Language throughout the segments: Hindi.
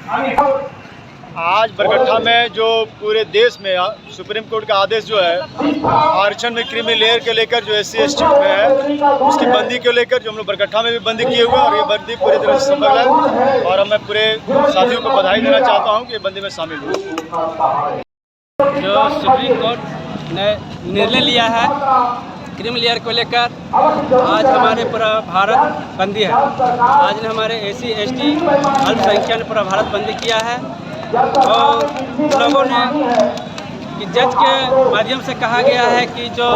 आज बरकट्ठा में जो पूरे देश में सुप्रीम कोर्ट का आदेश जो है आरक्षण में क्रीमी लेयर के लेकर जो SC ST में है उसकी बंदी को लेकर जो हम लोग बरकट्ठा में भी बंदी किए हुए हैं और ये बंदी पूरी तरह से सफल है और मैं पूरे साथियों को बधाई देना चाहता हूँ कि ये बंदी में शामिल हूँ। जो सुप्रीम कोर्ट ने निर्णय लिया है क्रीमी लेयर को लेकर, आज हमारे पूरा भारत बंदी है। आज ने हमारे SC ST अल्पसंख्यक ने पूरा भारत बंदी किया है और लोगों ने कि जज के माध्यम से कहा गया है कि जो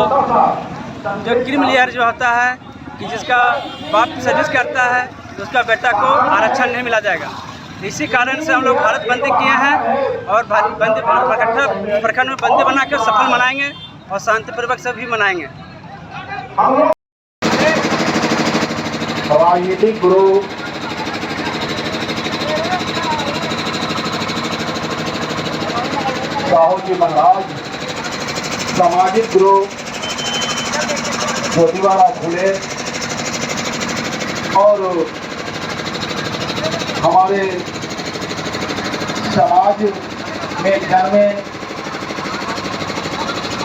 क्रीमी लेयर जो होता है कि जिसका बाप सर्विस करता है तो उसका बेटा को आरक्षण नहीं मिला जाएगा। इसी कारण से हम लोग भारत बंदी किए हैं और बरकट्ठा प्रखंड में बंदी बना कर सफल मनाएंगे और शांतिपूर्वक से भी मनाएंगे। राजनीतिक गुरु साहू जी महाराज, सामाजिक गुरु ज्योतिबा फुले और हमारे समाज में जन्मे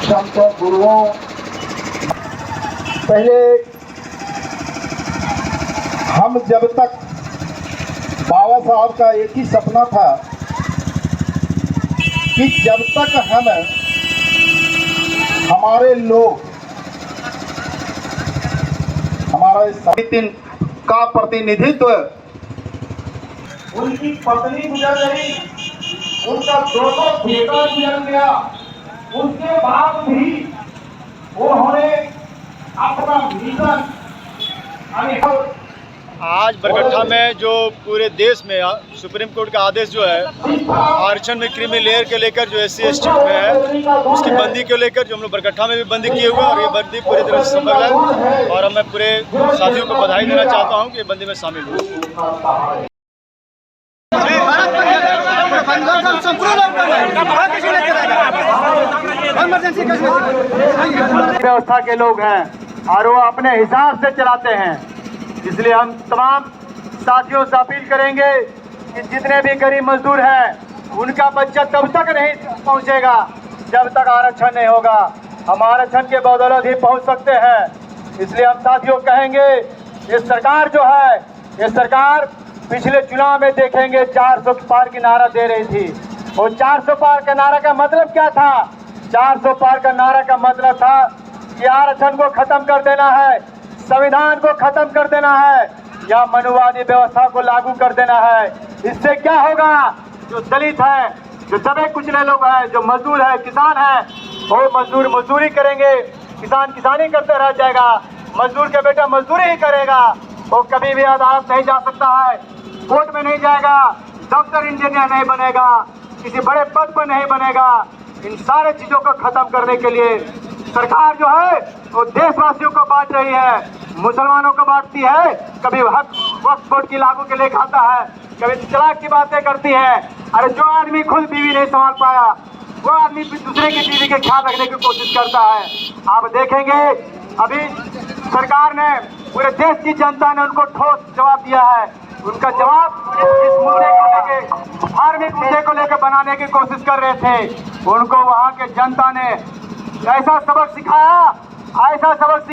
संत गुरुओं, पहले हम जब तक बाबा साहब का एक ही सपना था कि जब तक हमारे लोग हमारे समिति का प्रतिनिधित्व, उनकी पत्नी गुजर गई, उनका दोनों बेटा गुजर गया, उसके बाद भी उन्होंने अपना मिशन आज बरकट्ठा में जो पूरे देश में सुप्रीम कोर्ट का आदेश जो है आरक्षण में क्रीमी लेयर के लेकर जो SC ST में है उसकी बंदी को लेकर जो हम लोग बरकट्ठा में भी बंदी किए हुए हैं और ये बंदी पूरी तरह से सफल है और मैं पूरे साथियों को बधाई देना चाहता हूँ कि ये बंदी में शामिल हूँ। व्यवस्था के लोग हैं और वो अपने हिसाब से चलाते हैं, इसलिए हम तमाम साथियों से अपील करेंगे कि जितने भी गरीब मजदूर हैं उनका बच्चा तब तक नहीं पहुंचेगा जब तक आरक्षण नहीं होगा। हम आरक्षण के बदौलत ही पहुंच सकते हैं। इसलिए हम साथियों कहेंगे ये सरकार जो है, ये सरकार पिछले चुनाव में देखेंगे 400 पार की नारा दे रही थी और 400 पार का नारा का मतलब क्या था? 400 पार का नारा का मतलब था कि आरक्षण को खत्म कर देना है, संविधान को खत्म कर देना है या मनुवादी व्यवस्था को लागू कर देना है। इससे क्या होगा? जो दलित है, जो दबे कुचले लोग हैं, जो मजदूर है, किसान है, वो मजदूर मजदूरी करेंगे, किसान किसानी करते रह जाएगा, मजदूर के बेटा मजदूरी ही करेगा, वो कभी भी अदालत नहीं जा सकता है, कोर्ट में नहीं जाएगा, डॉक्टर इंजीनियर नहीं बनेगा, किसी बड़े पद पर नहीं बनेगा। इन सारे चीजों को खत्म करने के लिए सरकार जो है वो देशवासियों को बांट रही है, मुसलमानों को बांटती है, कभी वक्फ बोर्ड की लागू के लिए खाता है, कभी तलाक की बातें करती है। अरे जो आदमी खुद बीवी नहीं संभाल पाया वो आदमी दूसरे की बीवी के ख्याल रखने की कोशिश करता है। आप देखेंगे अभी सरकार ने, पूरे देश की जनता ने उनको ठोस जवाब दिया है। उनका जवाब इस मुद्दे को लेकर, धार्मिक मुद्दे को लेकर बनाने की कोशिश कर रहे थे। उनको वहां के जनता ने ऐसा सबक सिखाया, ऐसा सबक